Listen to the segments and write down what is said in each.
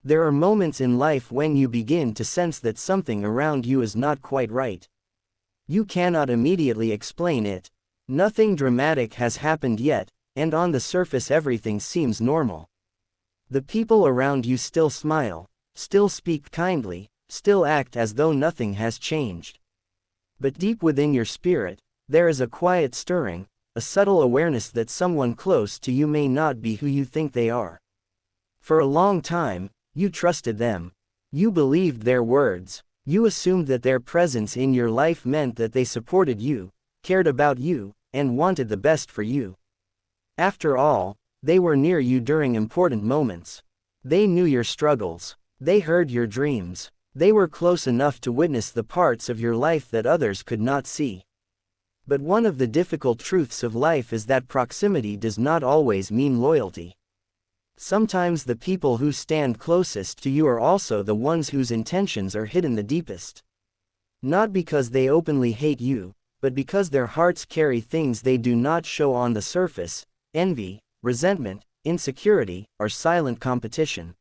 There are moments in life when you begin to sense that something around you is not quite right. You cannot immediately explain it. Nothing dramatic has happened yet, and on the surface everything seems normal. The people around you still smile, still speak kindly, still act as though nothing has changed. But deep within your spirit, there is a quiet stirring, a subtle awareness that someone close to you may not be who you think they are. For a long time, you trusted them. You believed their words. You assumed that their presence in your life meant that they supported you, cared about you, and wanted the best for you. After all, they were near you during important moments. They knew your struggles. They heard your dreams. They were close enough to witness the parts of your life that others could not see. But one of the difficult truths of life is that proximity does not always mean loyalty. Sometimes the people who stand closest to you are also the ones whose intentions are hidden the deepest. Not because they openly hate you, but because their hearts carry things they do not show on the surface: envy, resentment, insecurity, or silent competition.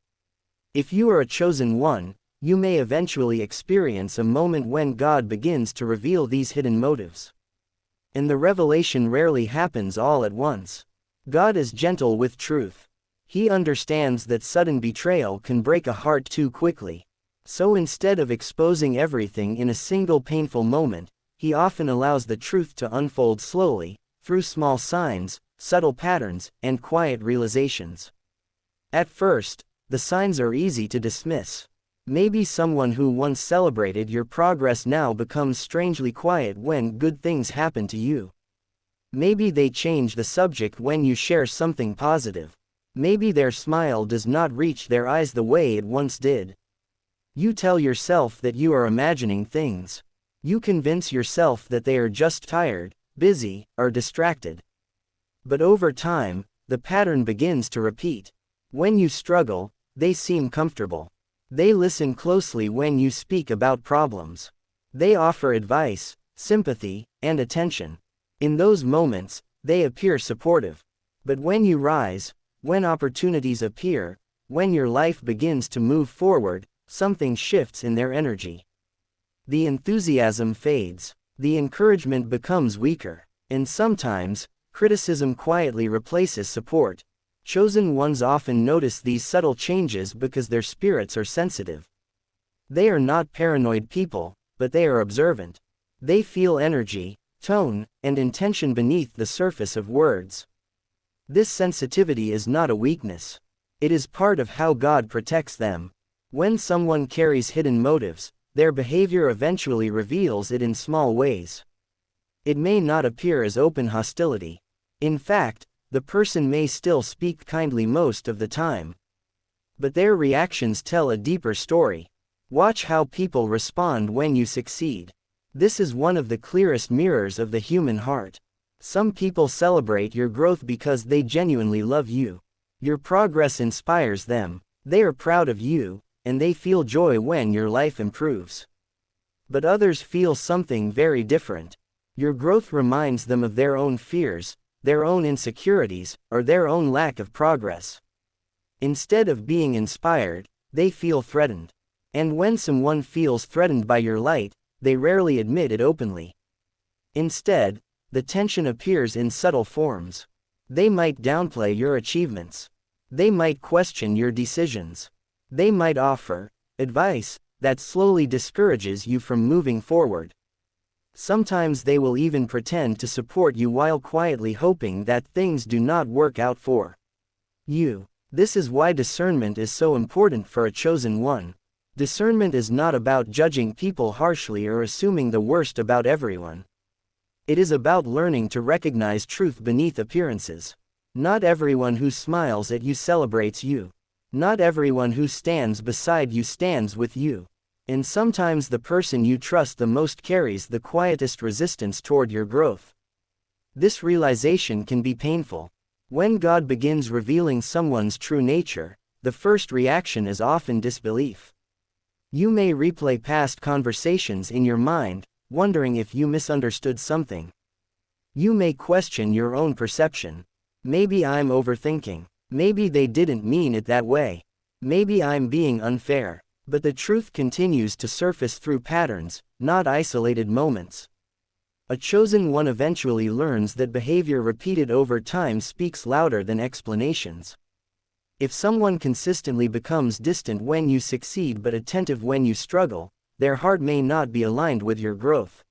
If you are a chosen one, you may eventually experience a moment when God begins to reveal these hidden motives. And the revelation rarely happens all at once. God is gentle with truth. He understands that sudden betrayal can break a heart too quickly. So instead of exposing everything in a single painful moment, He often allows the truth to unfold slowly, through small signs, subtle patterns, and quiet realizations. At first, the signs are easy to dismiss. Maybe someone who once celebrated your progress now becomes strangely quiet when good things happen to you. Maybe they change the subject when you share something positive. Maybe their smile does not reach their eyes the way it once did. You tell yourself that you are imagining things. You convince yourself that they are just tired, busy, or distracted. But over time, the pattern begins to repeat. When you struggle, they seem comfortable. They listen closely when you speak about problems. They offer advice, sympathy, and attention. In those moments, they appear supportive. But when you rise, when opportunities appear, when your life begins to move forward, something shifts in their energy. The enthusiasm fades. The encouragement becomes weaker. And sometimes, criticism quietly replaces support. Chosen ones often notice these subtle changes because their spirits are sensitive. They are not paranoid people, but they are observant. They feel energy, tone, and intention beneath the surface of words. This sensitivity is not a weakness. It is part of how God protects them. When someone carries hidden motives, their behavior eventually reveals it in small ways. It may not appear as open hostility. In fact, the person may still speak kindly most of the time. But their reactions tell a deeper story. Watch how people respond when you succeed. This is one of the clearest mirrors of the human heart. Some people celebrate your growth because they genuinely love you. Your progress inspires them. They are proud of you, and they feel joy when your life improves. But others feel something very different. Your growth reminds them of their own fears, their own insecurities, or their own lack of progress. Instead of being inspired, they feel threatened. And when someone feels threatened by your light, they rarely admit it openly. Instead, the tension appears in subtle forms. They might downplay your achievements. They might question your decisions. They might offer advice that slowly discourages you from moving forward. Sometimes they will even pretend to support you while quietly hoping that things do not work out for you. This is why discernment is so important for a chosen one. Discernment is not about judging people harshly or assuming the worst about everyone. It is about learning to recognize truth beneath appearances. Not everyone who smiles at you celebrates you. Not everyone who stands beside you stands with you. And sometimes the person you trust the most carries the quietest resistance toward your growth. This realization can be painful. When God begins revealing someone's true nature, the first reaction is often disbelief. You may replay past conversations in your mind, wondering if you misunderstood something. You may question your own perception. Maybe I'm overthinking. Maybe they didn't mean it that way. Maybe I'm being unfair. But the truth continues to surface through patterns, not isolated moments. A chosen one eventually learns that behavior repeated over time speaks louder than explanations. If someone consistently becomes distant when you succeed but attentive when you struggle, their heart may not be aligned with your growth.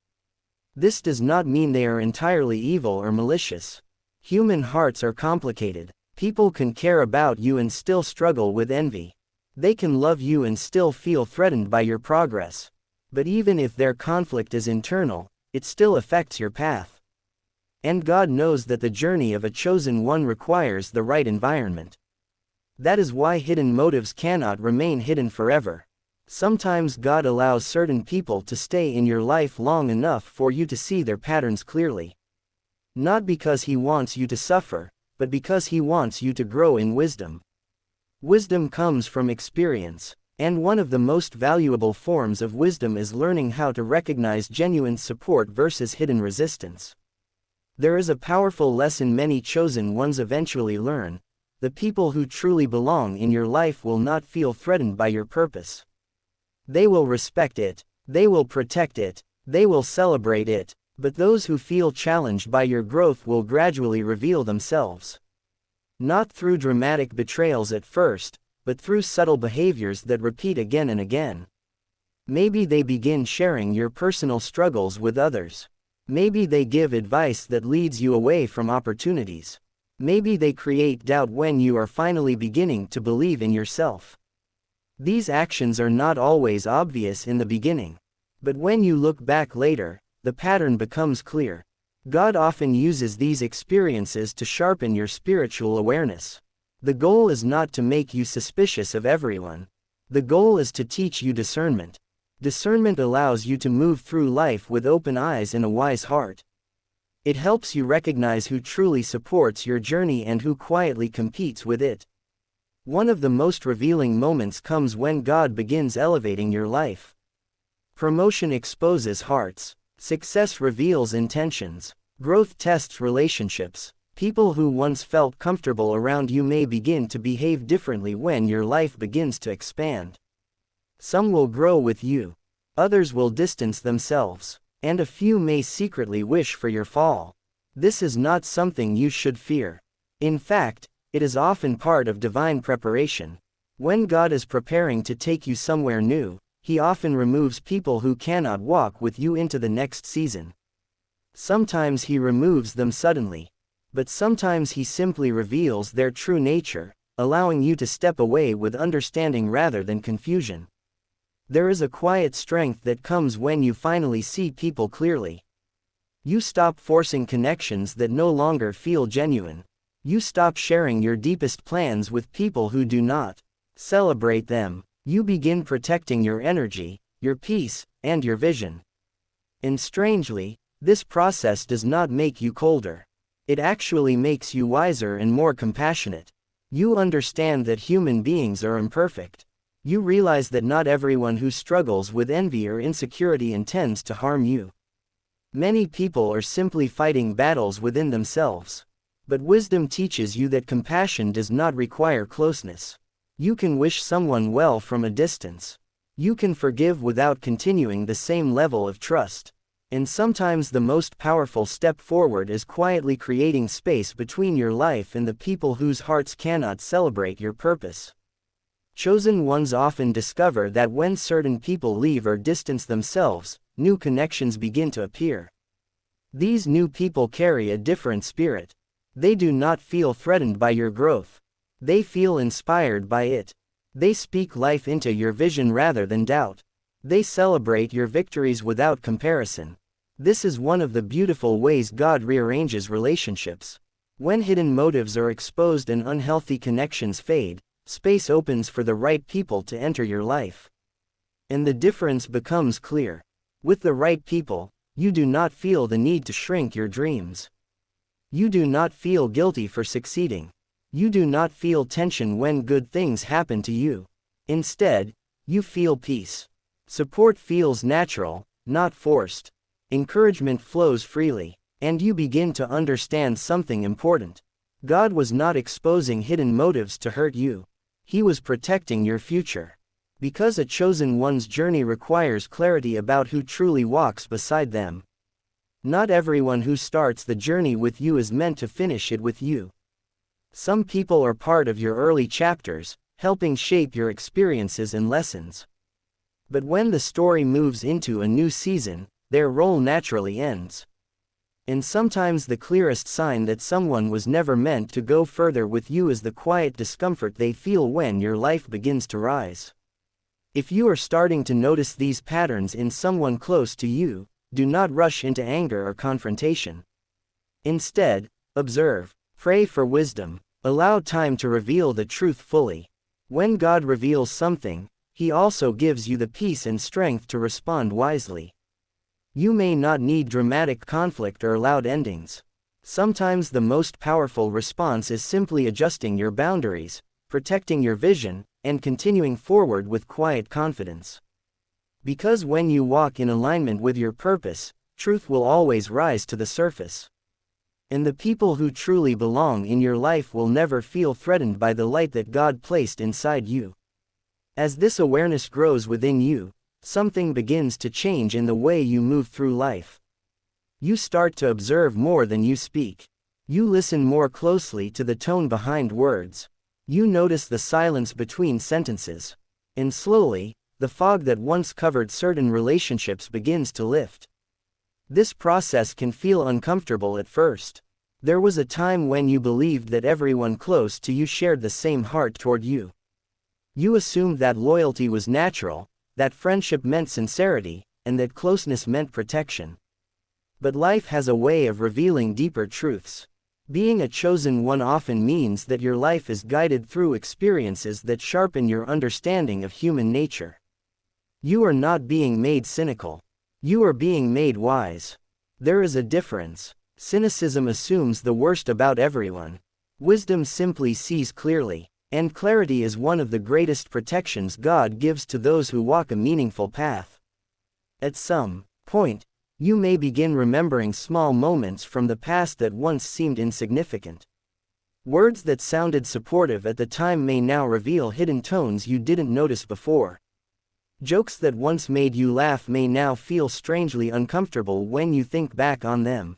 This does not mean they are entirely evil or malicious. Human hearts are complicated. People can care about you and still struggle with envy. They can love you and still feel threatened by your progress. But even if their conflict is internal, it still affects your path. And God knows that the journey of a chosen one requires the right environment. That is why hidden motives cannot remain hidden forever. Sometimes God allows certain people to stay in your life long enough for you to see their patterns clearly. Not because He wants you to suffer, but because He wants you to grow in wisdom. Wisdom comes from experience, and one of the most valuable forms of wisdom is learning how to recognize genuine support versus hidden resistance. There is a powerful lesson many chosen ones eventually learn: the people who truly belong in your life will not feel threatened by your purpose. They will respect it, they will protect it, they will celebrate it, but those who feel challenged by your growth will gradually reveal themselves. Not through dramatic betrayals at first, but through subtle behaviors that repeat again and again. Maybe they begin sharing your personal struggles with others. Maybe they give advice that leads you away from opportunities. Maybe they create doubt when you are finally beginning to believe in yourself. These actions are not always obvious in the beginning. But when you look back later, the pattern becomes clear. God often uses these experiences to sharpen your spiritual awareness. The goal is not to make you suspicious of everyone. The goal is to teach you discernment. Discernment allows you to move through life with open eyes and a wise heart. It helps you recognize who truly supports your journey and who quietly competes with it. One of the most revealing moments comes when God begins elevating your life. Promotion exposes hearts. Success reveals intentions. Growth tests relationships. People who once felt comfortable around you may begin to behave differently when your life begins to expand. Some will grow with you. Others will distance themselves. And a few may secretly wish for your fall. This is not something you should fear. In fact, it is often part of divine preparation. When God is preparing to take you somewhere new, He often removes people who cannot walk with you into the next season. Sometimes He removes them suddenly. But sometimes He simply reveals their true nature, allowing you to step away with understanding rather than confusion. There is a quiet strength that comes when you finally see people clearly. You stop forcing connections that no longer feel genuine. You stop sharing your deepest plans with people who do not celebrate them. You begin protecting your energy, your peace, and your vision. And strangely, this process does not make you colder. It actually makes you wiser and more compassionate. You understand that human beings are imperfect. You realize that not everyone who struggles with envy or insecurity intends to harm you. Many people are simply fighting battles within themselves. But wisdom teaches you that compassion does not require closeness. You can wish someone well from a distance. You can forgive without continuing the same level of trust. And sometimes the most powerful step forward is quietly creating space between your life and the people whose hearts cannot celebrate your purpose. Chosen ones often discover that when certain people leave or distance themselves, new connections begin to appear. These new people carry a different spirit. They do not feel threatened by your growth. They feel inspired by it. They speak life into your vision rather than doubt. They celebrate your victories without comparison. This is one of the beautiful ways God rearranges relationships. When hidden motives are exposed and unhealthy connections fade, space opens for the right people to enter your life. And the difference becomes clear. With the right people, you do not feel the need to shrink your dreams. You do not feel guilty for succeeding. You do not feel tension when good things happen to you. Instead, you feel peace. Support feels natural, not forced. Encouragement flows freely, and you begin to understand something important. God was not exposing hidden motives to hurt you. He was protecting your future. Because a chosen one's journey requires clarity about who truly walks beside them. Not everyone who starts the journey with you is meant to finish it with you. Some people are part of your early chapters, helping shape your experiences and lessons. But when the story moves into a new season, their role naturally ends. And sometimes the clearest sign that someone was never meant to go further with you is the quiet discomfort they feel when your life begins to rise. If you are starting to notice these patterns in someone close to you, do not rush into anger or confrontation. Instead, observe, pray for wisdom, allow time to reveal the truth fully. When God reveals something, He also gives you the peace and strength to respond wisely. You may not need dramatic conflict or loud endings. Sometimes the most powerful response is simply adjusting your boundaries, protecting your vision, and continuing forward with quiet confidence. Because when you walk in alignment with your purpose, truth will always rise to the surface. And the people who truly belong in your life will never feel threatened by the light that God placed inside you. As this awareness grows within you, something begins to change in the way you move through life. You start to observe more than you speak. You listen more closely to the tone behind words. You notice the silence between sentences. And slowly, the fog that once covered certain relationships begins to lift. This process can feel uncomfortable at first. There was a time when you believed that everyone close to you shared the same heart toward you. You assumed that loyalty was natural, that friendship meant sincerity, and that closeness meant protection. But life has a way of revealing deeper truths. Being a chosen one often means that your life is guided through experiences that sharpen your understanding of human nature. You are not being made cynical. You are being made wise. There is a difference. Cynicism assumes the worst about everyone. Wisdom simply sees clearly. And clarity is one of the greatest protections God gives to those who walk a meaningful path. At some point, you may begin remembering small moments from the past that once seemed insignificant. Words that sounded supportive at the time may now reveal hidden tones you didn't notice before. Jokes that once made you laugh may now feel strangely uncomfortable when you think back on them.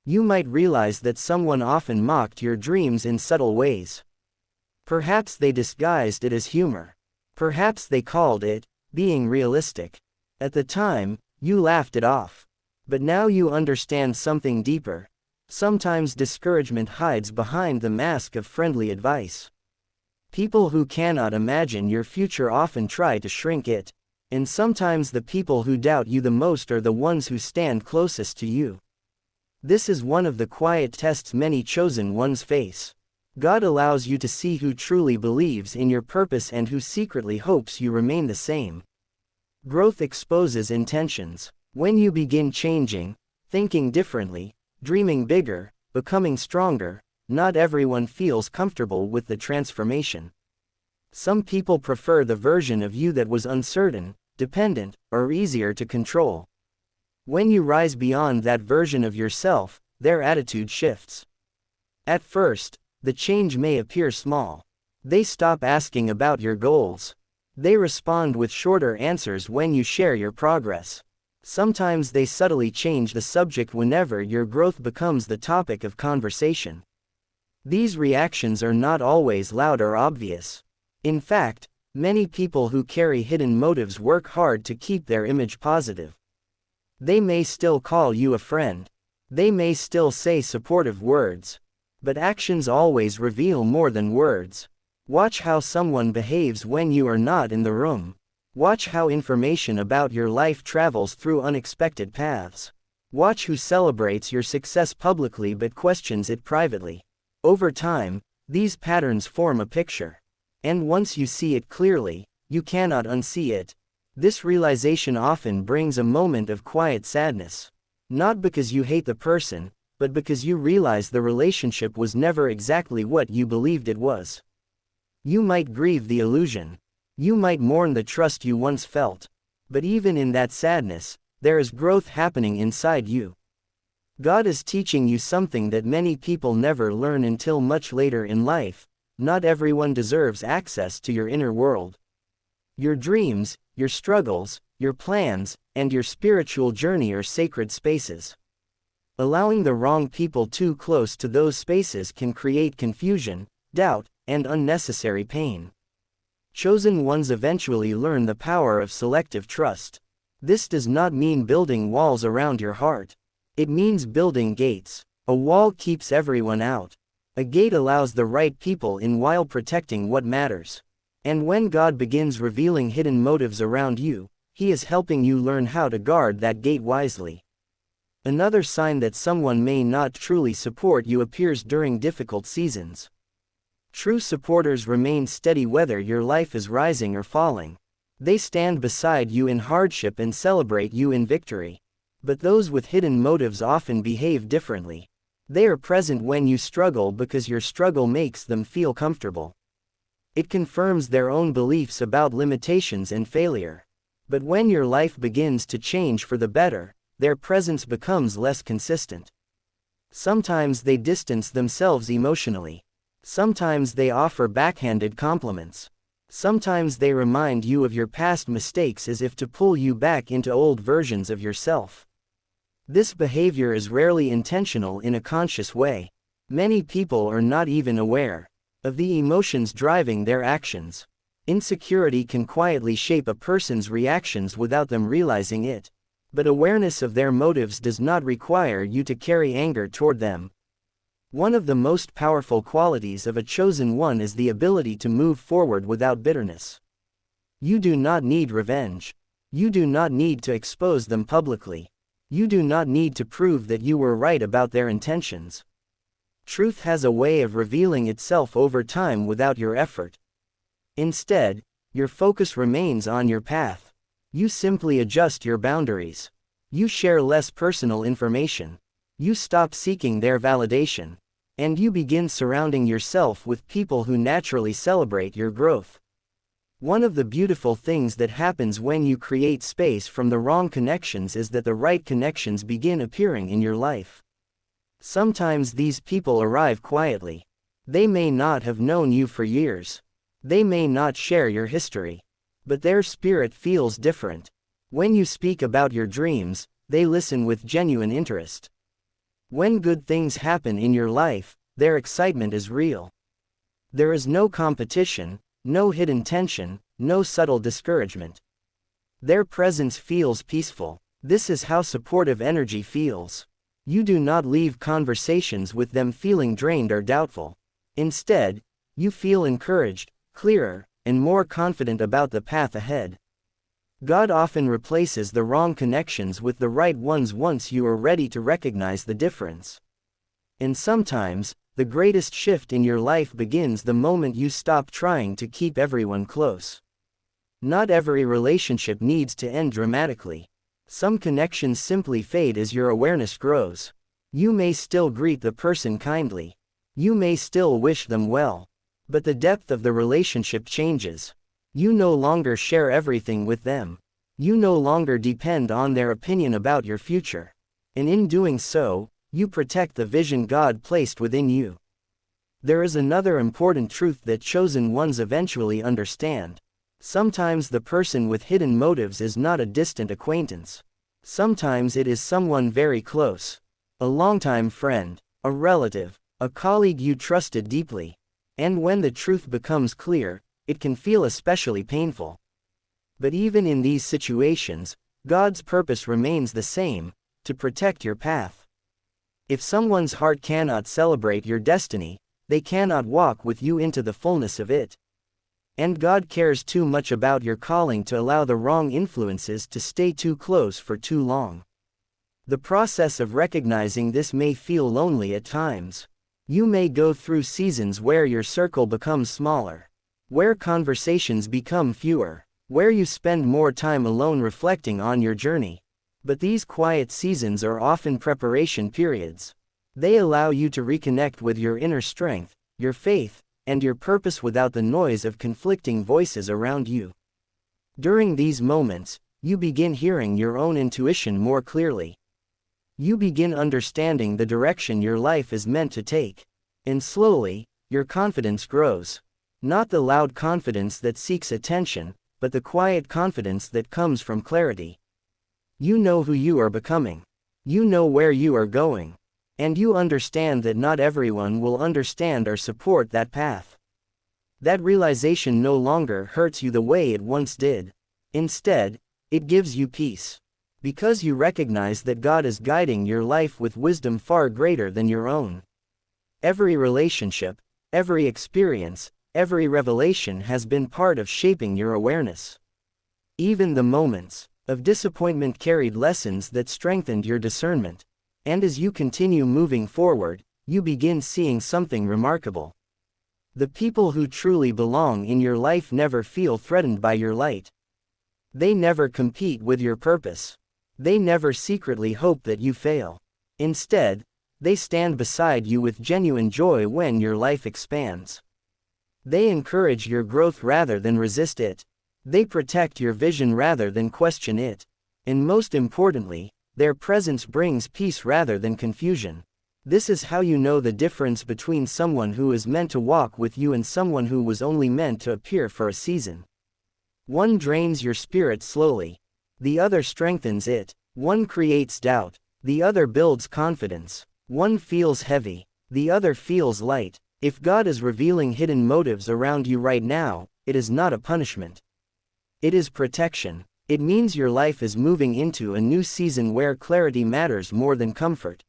You might realize that someone often mocked your dreams in subtle ways. Perhaps they disguised it as humor. Perhaps they called it being realistic. At the time, you laughed it off. But now you understand something deeper. Sometimes discouragement hides behind the mask of friendly advice. People who cannot imagine your future often try to shrink it. And sometimes the people who doubt you the most are the ones who stand closest to you. This is one of the quiet tests many chosen ones face. God allows you to see who truly believes in your purpose and who secretly hopes you remain the same. Growth exposes intentions. When you begin changing, thinking differently, dreaming bigger, becoming stronger, not everyone feels comfortable with the transformation. Some people prefer the version of you that was uncertain, dependent, or easier to control. When you rise beyond that version of yourself, their attitude shifts. At first, the change may appear small. They stop asking about your goals. They respond with shorter answers when you share your progress. Sometimes they subtly change the subject whenever your growth becomes the topic of conversation. These reactions are not always loud or obvious. In fact, many people who carry hidden motives work hard to keep their image positive. They may still call you a friend. They may still say supportive words. But actions always reveal more than words. Watch how someone behaves when you are not in the room. Watch how information about your life travels through unexpected paths. Watch who celebrates your success publicly but questions it privately. Over time, these patterns form a picture. And once you see it clearly, you cannot unsee it. This realization often brings a moment of quiet sadness. Not because you hate the person, but because you realize the relationship was never exactly what you believed it was. You might grieve the illusion. You might mourn the trust you once felt. But even in that sadness, there is growth happening inside you. God is teaching you something that many people never learn until much later in life. Not everyone deserves access to your inner world. Your dreams, your struggles, your plans, and your spiritual journey are sacred spaces. Allowing the wrong people too close to those spaces can create confusion, doubt, and unnecessary pain. Chosen ones eventually learn the power of selective trust. This does not mean building walls around your heart. It means building gates. A wall keeps everyone out. A gate allows the right people in while protecting what matters. And when God begins revealing hidden motives around you, He is helping you learn how to guard that gate wisely. Another sign that someone may not truly support you appears during difficult seasons. True supporters remain steady whether your life is rising or falling. They stand beside you in hardship and celebrate you in victory. But those with hidden motives often behave differently. They are present when you struggle because your struggle makes them feel comfortable. It confirms their own beliefs about limitations and failure. But when your life begins to change for the better, their presence becomes less consistent. Sometimes they distance themselves emotionally. Sometimes they offer backhanded compliments. Sometimes they remind you of your past mistakes as if to pull you back into old versions of yourself. This behavior is rarely intentional in a conscious way. Many people are not even aware of the emotions driving their actions. Insecurity can quietly shape a person's reactions without them realizing it. But awareness of their motives does not require you to carry anger toward them. One of the most powerful qualities of a chosen one is the ability to move forward without bitterness. You do not need revenge. You do not need to expose them publicly. You do not need to prove that you were right about their intentions. Truth has a way of revealing itself over time without your effort. Instead, your focus remains on your path. You simply adjust your boundaries. You share less personal information. You stop seeking their validation. And you begin surrounding yourself with people who naturally celebrate your growth. One of the beautiful things that happens when you create space from the wrong connections is that the right connections begin appearing in your life. Sometimes these people arrive quietly. They may not have known you for years. They may not share your history. But their spirit feels different. When you speak about your dreams, they listen with genuine interest. When good things happen in your life, their excitement is real. There is no competition, no hidden tension, no subtle discouragement. Their presence feels peaceful. This is how supportive energy feels. You do not leave conversations with them feeling drained or doubtful. Instead, you feel encouraged, clearer, and more confident about the path ahead. God often replaces the wrong connections with the right ones once you are ready to recognize the difference. And sometimes, the greatest shift in your life begins the moment you stop trying to keep everyone close. Not every relationship needs to end dramatically. Some connections simply fade as your awareness grows. You may still greet the person kindly. You may still wish them well. But the depth of the relationship changes. You no longer share everything with them. You no longer depend on their opinion about your future. And in doing so, you protect the vision God placed within you. There is another important truth that chosen ones eventually understand. Sometimes the person with hidden motives is not a distant acquaintance. Sometimes it is someone very close. A longtime friend, a relative, a colleague you trusted deeply. And when the truth becomes clear, it can feel especially painful. But even in these situations, God's purpose remains the same, to protect your path. If someone's heart cannot celebrate your destiny, they cannot walk with you into the fullness of it. And God cares too much about your calling to allow the wrong influences to stay too close for too long. The process of recognizing this may feel lonely at times. You may go through seasons where your circle becomes smaller, where conversations become fewer, where you spend more time alone reflecting on your journey. But these quiet seasons are often preparation periods. They allow you to reconnect with your inner strength, your faith, and your purpose without the noise of conflicting voices around you. During these moments, you begin hearing your own intuition more clearly. You begin understanding the direction your life is meant to take. And slowly, your confidence grows. Not the loud confidence that seeks attention, but the quiet confidence that comes from clarity. You know who you are becoming. You know where you are going. And you understand that not everyone will understand or support that path. That realization no longer hurts you the way it once did. Instead, it gives you peace. Because you recognize that God is guiding your life with wisdom far greater than your own. Every relationship, every experience, every revelation has been part of shaping your awareness. Even the moments of disappointment carried lessons that strengthened your discernment. And as you continue moving forward, you begin seeing something remarkable. The people who truly belong in your life never feel threatened by your light. They never compete with your purpose. They never secretly hope that you fail. Instead, they stand beside you with genuine joy when your life expands. They encourage your growth rather than resist it. They protect your vision rather than question it. And most importantly, their presence brings peace rather than confusion. This is how you know the difference between someone who is meant to walk with you and someone who was only meant to appear for a season. One drains your spirit slowly. The other strengthens it. One creates doubt. The other builds confidence. One feels heavy. The other feels light. If God is revealing hidden motives around you right now, it is not a punishment. It is protection. It means your life is moving into a new season where clarity matters more than comfort.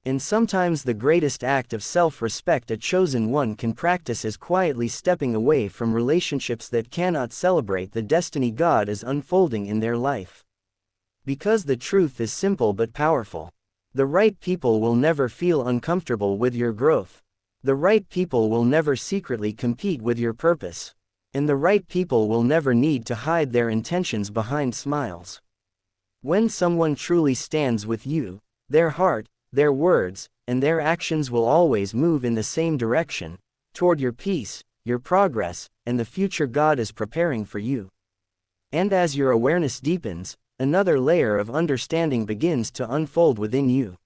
And sometimes the greatest act of self-respect a chosen one can practice is quietly stepping away from relationships that cannot celebrate the destiny God is unfolding in their life. Because the truth is simple but powerful. The right people will never feel uncomfortable with your growth. The right people will never secretly compete with your purpose. And the right people will never need to hide their intentions behind smiles. When someone truly stands with you, their heart, their words, and their actions will always move in the same direction, toward your peace, your progress, and the future God is preparing for you. And as your awareness deepens, another layer of understanding begins to unfold within you.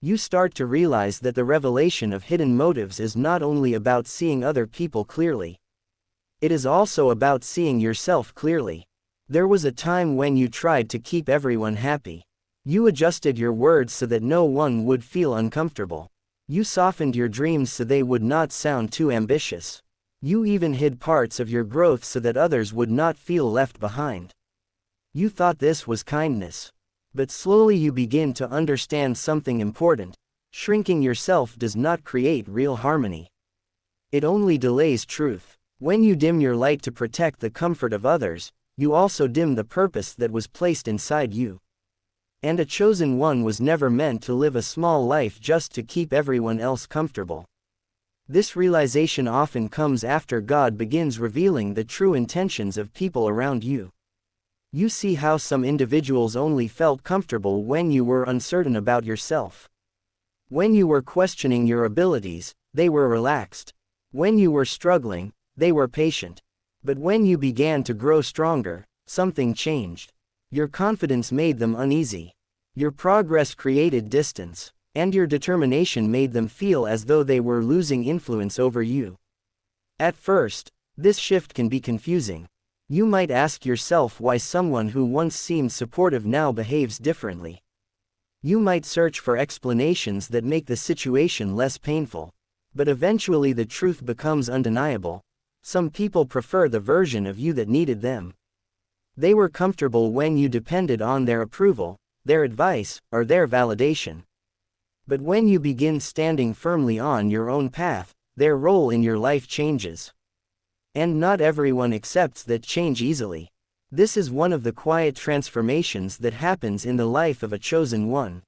You start to realize that the revelation of hidden motives is not only about seeing other people clearly. It is also about seeing yourself clearly. There was a time when you tried to keep everyone happy. You adjusted your words so that no one would feel uncomfortable. You softened your dreams so they would not sound too ambitious. You even hid parts of your growth so that others would not feel left behind. You thought this was kindness. But slowly you begin to understand something important. Shrinking yourself does not create real harmony. It only delays truth. When you dim your light to protect the comfort of others, you also dim the purpose that was placed inside you. And a chosen one was never meant to live a small life just to keep everyone else comfortable. This realization often comes after God begins revealing the true intentions of people around you. You see how some individuals only felt comfortable when you were uncertain about yourself. When you were questioning your abilities, they were relaxed. When you were struggling, they were patient. But when you began to grow stronger, something changed. Your confidence made them uneasy. Your progress created distance. And your determination made them feel as though they were losing influence over you. At first, this shift can be confusing. You might ask yourself why someone who once seemed supportive now behaves differently. You might search for explanations that make the situation less painful. But eventually the truth becomes undeniable. Some people prefer the version of you that needed them. They were comfortable when you depended on their approval, their advice, or their validation. But when you begin standing firmly on your own path, their role in your life changes. And not everyone accepts that change easily. This is one of the quiet transformations that happens in the life of a chosen one.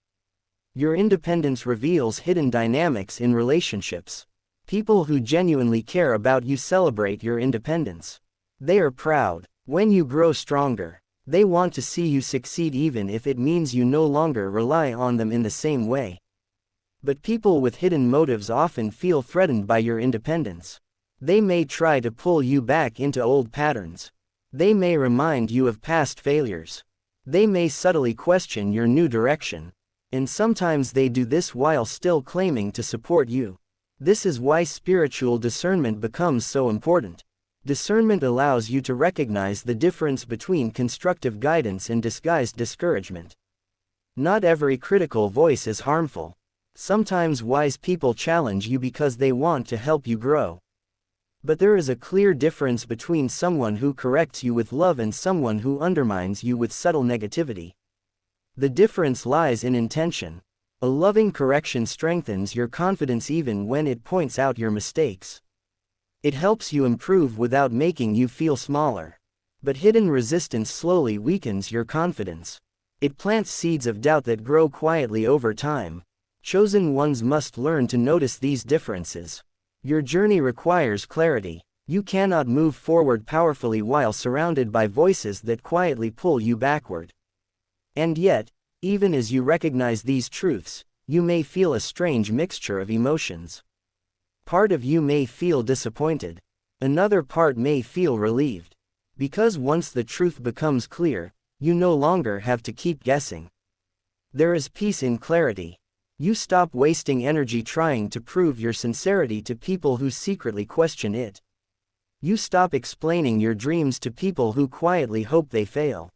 Your independence reveals hidden dynamics in relationships. People who genuinely care about you celebrate your independence. They are proud. When you grow stronger, they want to see you succeed even if it means you no longer rely on them in the same way. But people with hidden motives often feel threatened by your independence. They may try to pull you back into old patterns. They may remind you of past failures. They may subtly question your new direction. And sometimes they do this while still claiming to support you. This is why spiritual discernment becomes so important. Discernment allows you to recognize the difference between constructive guidance and disguised discouragement. Not every critical voice is harmful. Sometimes wise people challenge you because they want to help you grow. But there is a clear difference between someone who corrects you with love and someone who undermines you with subtle negativity. The difference lies in intention. A loving correction strengthens your confidence even when it points out your mistakes. It helps you improve without making you feel smaller. But hidden resistance slowly weakens your confidence. It plants seeds of doubt that grow quietly over time. Chosen ones must learn to notice these differences. Your journey requires clarity. You cannot move forward powerfully while surrounded by voices that quietly pull you backward. And yet, even as you recognize these truths, you may feel a strange mixture of emotions. Part of you may feel disappointed. Another part may feel relieved. Because once the truth becomes clear, you no longer have to keep guessing. There is peace in clarity. You stop wasting energy trying to prove your sincerity to people who secretly question it. You stop explaining your dreams to people who quietly hope they fail.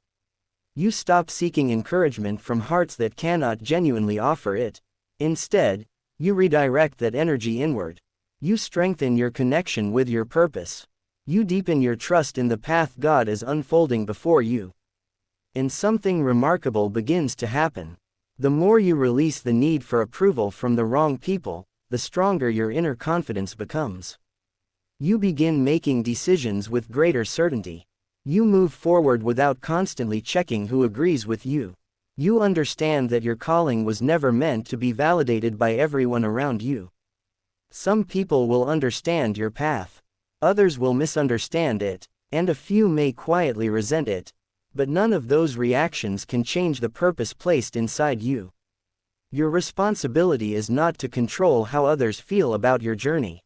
You stop seeking encouragement from hearts that cannot genuinely offer it. Instead, you redirect that energy inward. You strengthen your connection with your purpose. You deepen your trust in the path God is unfolding before you. And something remarkable begins to happen. The more you release the need for approval from the wrong people, the stronger your inner confidence becomes. You begin making decisions with greater certainty. You move forward without constantly checking who agrees with you. You understand that your calling was never meant to be validated by everyone around you. Some people will understand your path. Others will misunderstand it, and a few may quietly resent it. But none of those reactions can change the purpose placed inside you. Your responsibility is not to control how others feel about your journey.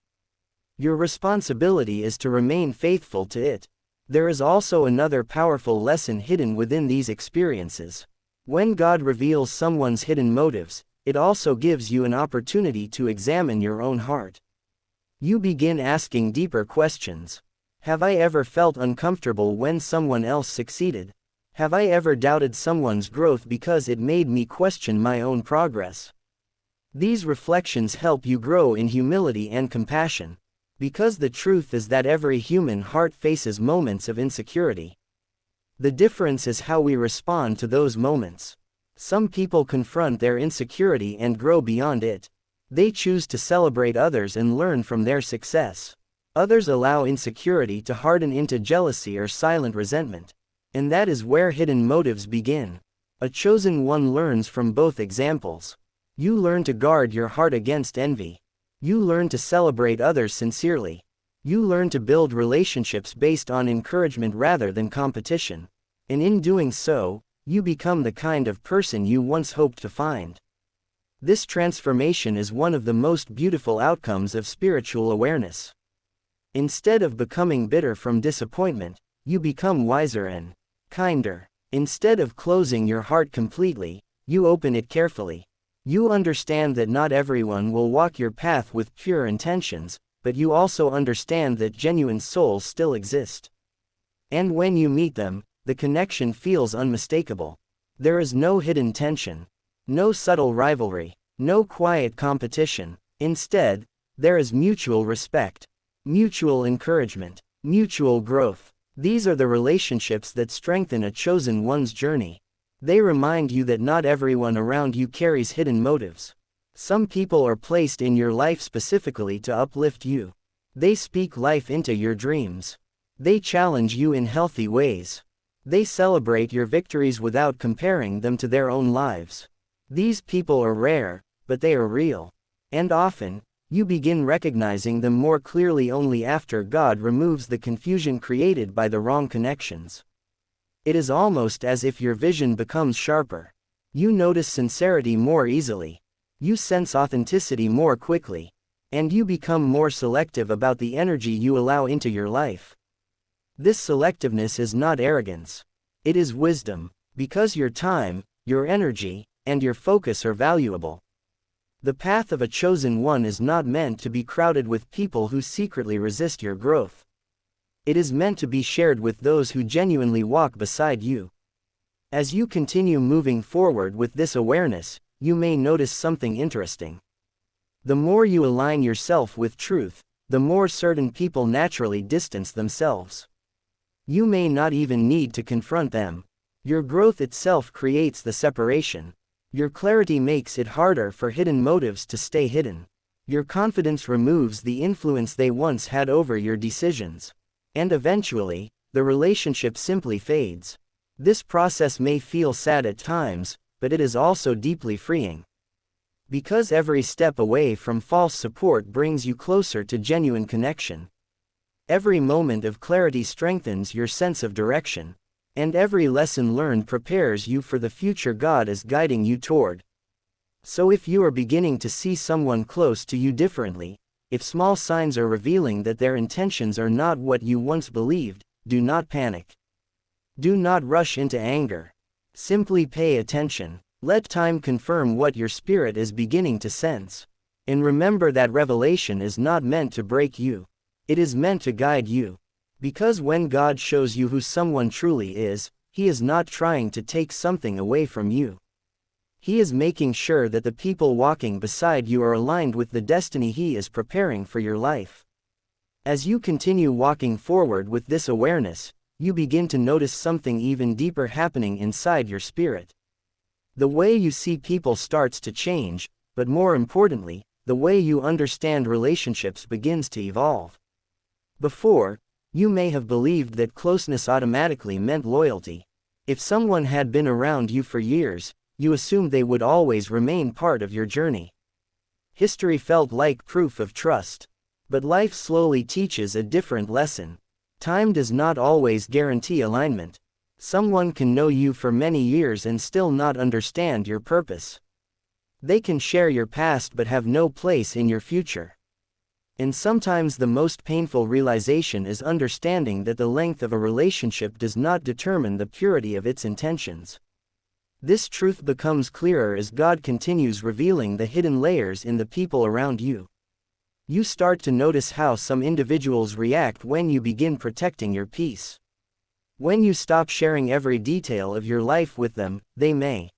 Your responsibility is to remain faithful to it. There is also another powerful lesson hidden within these experiences. When God reveals someone's hidden motives, it also gives you an opportunity to examine your own heart. You begin asking deeper questions. Have I ever felt uncomfortable when someone else succeeded? Have I ever doubted someone's growth because it made me question my own progress? These reflections help you grow in humility and compassion. Because the truth is that every human heart faces moments of insecurity. The difference is how we respond to those moments. Some people confront their insecurity and grow beyond it. They choose to celebrate others and learn from their success. Others allow insecurity to harden into jealousy or silent resentment. And that is where hidden motives begin. A chosen one learns from both examples. You learn to guard your heart against envy. You learn to celebrate others sincerely. You learn to build relationships based on encouragement rather than competition. And in doing so, you become the kind of person you once hoped to find. This transformation is one of the most beautiful outcomes of spiritual awareness. Instead of becoming bitter from disappointment, you become wiser and kinder. Instead of closing your heart completely, you open it carefully. You understand that not everyone will walk your path with pure intentions, but you also understand that genuine souls still exist. And when you meet them, the connection feels unmistakable. There is no hidden tension, no subtle rivalry, no quiet competition. Instead, there is mutual respect, mutual encouragement, mutual growth. These are the relationships that strengthen a chosen one's journey. They remind you that not everyone around you carries hidden motives. Some people are placed in your life specifically to uplift you. They speak life into your dreams. They challenge you in healthy ways. They celebrate your victories without comparing them to their own lives. These people are rare, but they are real. And often, you begin recognizing them more clearly only after God removes the confusion created by the wrong connections. It is almost as if your vision becomes sharper. You notice sincerity more easily. You sense authenticity more quickly. And you become more selective about the energy you allow into your life. This selectiveness is not arrogance. It is wisdom, because your time, your energy, and your focus are valuable. The path of a chosen one is not meant to be crowded with people who secretly resist your growth. It is meant to be shared with those who genuinely walk beside you. As you continue moving forward with this awareness, you may notice something interesting. The more you align yourself with truth, the more certain people naturally distance themselves. You may not even need to confront them. Your growth itself creates the separation. Your clarity makes it harder for hidden motives to stay hidden. Your confidence removes the influence they once had over your decisions. And eventually, the relationship simply fades. This process may feel sad at times, but it is also deeply freeing. Because every step away from false support brings you closer to genuine connection. Every moment of clarity strengthens your sense of direction. And every lesson learned prepares you for the future God is guiding you toward. So if you are beginning to see someone close to you differently, if small signs are revealing that their intentions are not what you once believed, do not panic. Do not rush into anger. Simply pay attention. Let time confirm what your spirit is beginning to sense. And remember that revelation is not meant to break you. It is meant to guide you. Because when God shows you who someone truly is, He is not trying to take something away from you. He is making sure that the people walking beside you are aligned with the destiny He is preparing for your life. As you continue walking forward with this awareness, you begin to notice something even deeper happening inside your spirit. The way you see people starts to change, but more importantly, the way you understand relationships begins to evolve. Before, you may have believed that closeness automatically meant loyalty. If someone had been around you for years, you assumed they would always remain part of your journey. History felt like proof of trust. But life slowly teaches a different lesson. Time does not always guarantee alignment. Someone can know you for many years and still not understand your purpose. They can share your past but have no place in your future. And sometimes the most painful realization is understanding that the length of a relationship does not determine the purity of its intentions. This truth becomes clearer as God continues revealing the hidden layers in the people around you. You start to notice how some individuals react when you begin protecting your peace. When you stop sharing every detail of your life with them, they may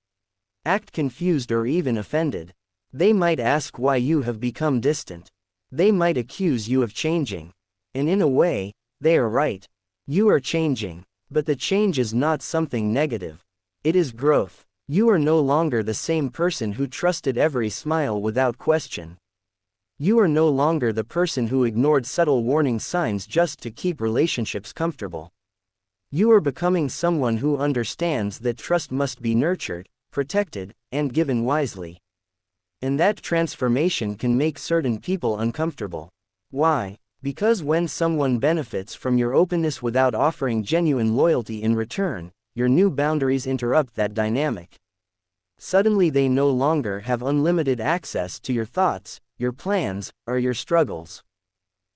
act confused or even offended. They might ask why you have become distant. They might accuse you of changing. And in a way, they are right. You are changing. But the change is not something negative. It is growth. You are no longer the same person who trusted every smile without question. You are no longer the person who ignored subtle warning signs just to keep relationships comfortable. You are becoming someone who understands that trust must be nurtured, protected, and given wisely. And that transformation can make certain people uncomfortable. Why? Because when someone benefits from your openness without offering genuine loyalty in return, your new boundaries interrupt that dynamic. Suddenly they no longer have unlimited access to your thoughts, your plans, or your struggles.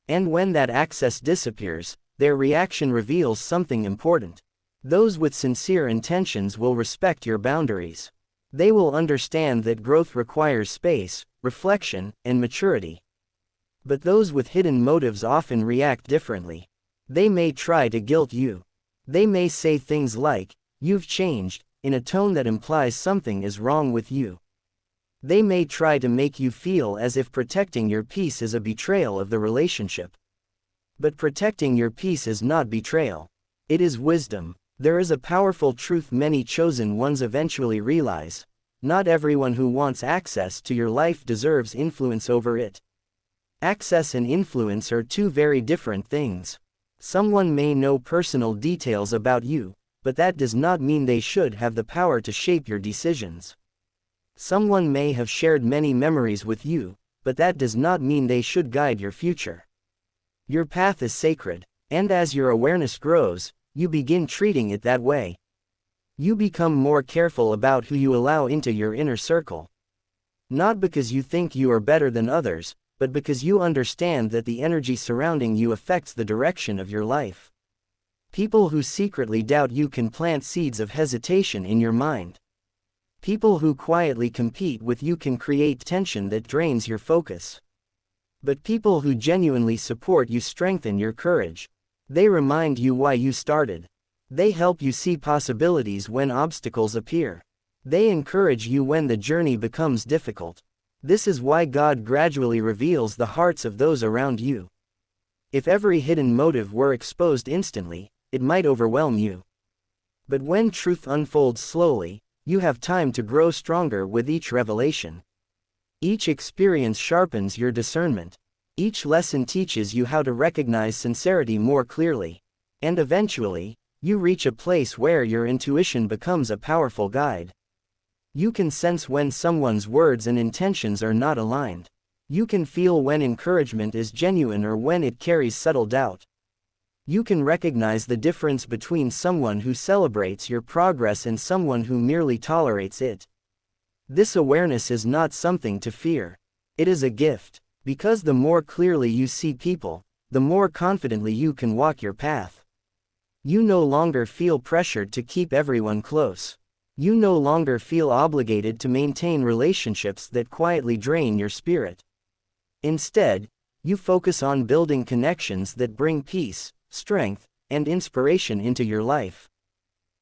And when that access disappears, their reaction reveals something important. Those with sincere intentions will respect your boundaries. They will understand that growth requires space, reflection, and maturity. But those with hidden motives often react differently. They may try to guilt you. They may say things like, "You've changed," in a tone that implies something is wrong with you. They may try to make you feel as if protecting your peace is a betrayal of the relationship. But protecting your peace is not betrayal. It is wisdom. There is a powerful truth many chosen ones eventually realize. Not everyone who wants access to your life deserves influence over it. Access and influence are two very different things. Someone may know personal details about you, but that does not mean they should have the power to shape your decisions. Someone may have shared many memories with you, but that does not mean they should guide your future. Your path is sacred, and as your awareness grows, you begin treating it that way. You become more careful about who you allow into your inner circle. Not because you think you are better than others, but because you understand that the energy surrounding you affects the direction of your life. People who secretly doubt you can plant seeds of hesitation in your mind. People who quietly compete with you can create tension that drains your focus. But people who genuinely support you strengthen your courage. They remind you why you started. They help you see possibilities when obstacles appear. They encourage you when the journey becomes difficult. This is why God gradually reveals the hearts of those around you. If every hidden motive were exposed instantly, it might overwhelm you. But when truth unfolds slowly, you have time to grow stronger with each revelation. Each experience sharpens your discernment. Each lesson teaches you how to recognize sincerity more clearly. And eventually, you reach a place where your intuition becomes a powerful guide. You can sense when someone's words and intentions are not aligned. You can feel when encouragement is genuine or when it carries subtle doubt. You can recognize the difference between someone who celebrates your progress and someone who merely tolerates it. This awareness is not something to fear. It is a gift, because the more clearly you see people, the more confidently you can walk your path. You no longer feel pressured to keep everyone close. You no longer feel obligated to maintain relationships that quietly drain your spirit. Instead, you focus on building connections that bring peace, strength, and inspiration into your life.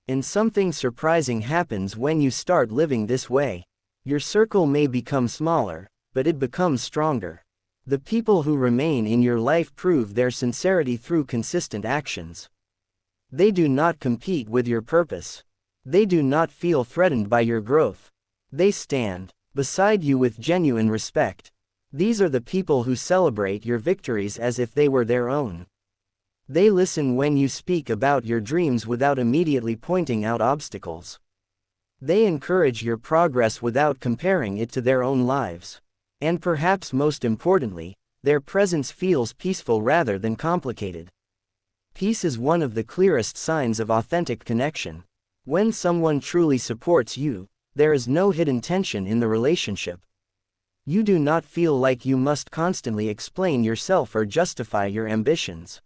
And something surprising happens when you start living this way. Your circle may become smaller, but it becomes stronger. The people who remain in your life prove their sincerity through consistent actions. They do not compete with your purpose. They do not feel threatened by your growth. They stand beside you with genuine respect. These are the people who celebrate your victories as if they were their own. They listen when you speak about your dreams without immediately pointing out obstacles. They encourage your progress without comparing it to their own lives. And perhaps most importantly, their presence feels peaceful rather than complicated. Peace is one of the clearest signs of authentic connection. When someone truly supports you, there is no hidden tension in the relationship. You do not feel like you must constantly explain yourself or justify your ambitions.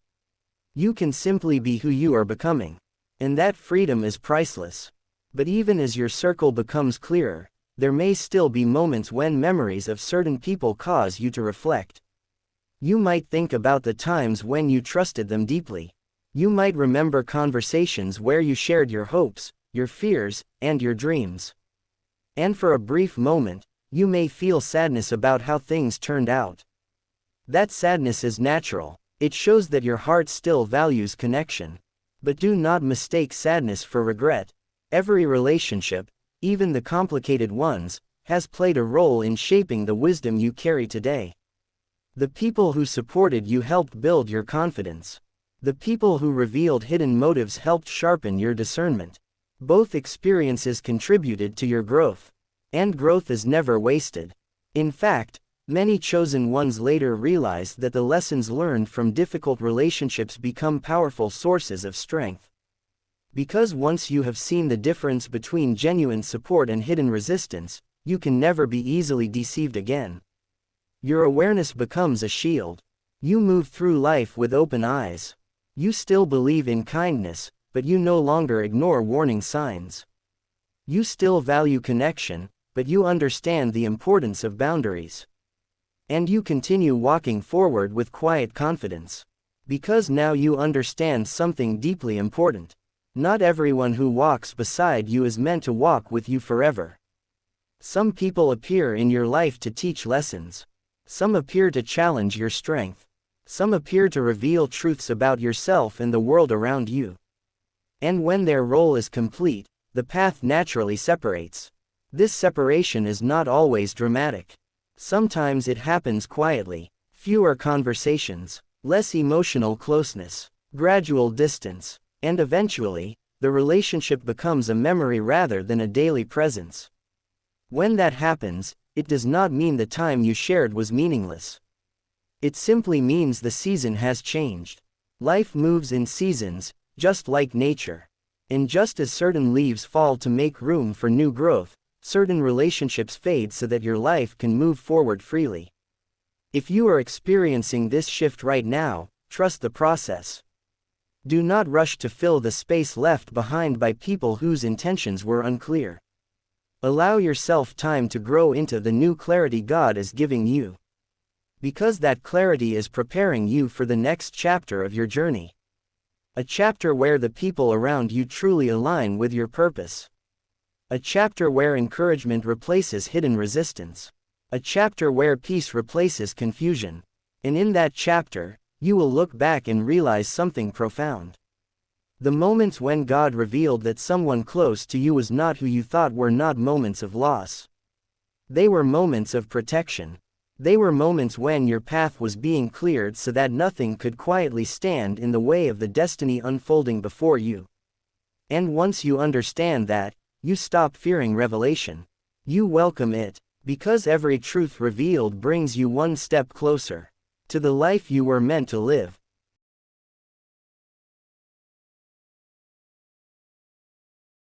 You can simply be who you are becoming. And that freedom is priceless. But even as your circle becomes clearer, there may still be moments when memories of certain people cause you to reflect. You might think about the times when you trusted them deeply. You might remember conversations where you shared your hopes, your fears, and your dreams. And for a brief moment, you may feel sadness about how things turned out. That sadness is natural. It shows that your heart still values connection. But do not mistake sadness for regret. Every relationship, even the complicated ones, has played a role in shaping the wisdom you carry today. The people who supported you helped build your confidence. The people who revealed hidden motives helped sharpen your discernment. Both experiences contributed to your growth. And growth is never wasted. In fact, many chosen ones later realized that the lessons learned from difficult relationships become powerful sources of strength. Because once you have seen the difference between genuine support and hidden resistance, you can never be easily deceived again. Your awareness becomes a shield. You move through life with open eyes. You still believe in kindness, but you no longer ignore warning signs. You still value connection, but you understand the importance of boundaries. And you continue walking forward with quiet confidence. Because now you understand something deeply important. Not everyone who walks beside you is meant to walk with you forever. Some people appear in your life to teach lessons. Some appear to challenge your strength. Some appear to reveal truths about yourself and the world around you. And when their role is complete, the path naturally separates. This separation is not always dramatic. Sometimes it happens quietly. Fewer conversations, less emotional closeness, gradual distance. And eventually, the relationship becomes a memory rather than a daily presence. When that happens, it does not mean the time you shared was meaningless. It simply means the season has changed. Life moves in seasons, just like nature. And just as certain leaves fall to make room for new growth, certain relationships fade so that your life can move forward freely. If you are experiencing this shift right now, trust the process. Do not rush to fill the space left behind by people whose intentions were unclear. Allow yourself time to grow into the new clarity God is giving you. Because that clarity is preparing you for the next chapter of your journey. A chapter where the people around you truly align with your purpose. A chapter where encouragement replaces hidden resistance. A chapter where peace replaces confusion. And in that chapter, you will look back and realize something profound. The moments when God revealed that someone close to you was not who you thought were not moments of loss. They were moments of protection. They were moments when your path was being cleared so that nothing could quietly stand in the way of the destiny unfolding before you. And once you understand that, you stop fearing revelation. You welcome it, because every truth revealed brings you one step closer to the life you were meant to live.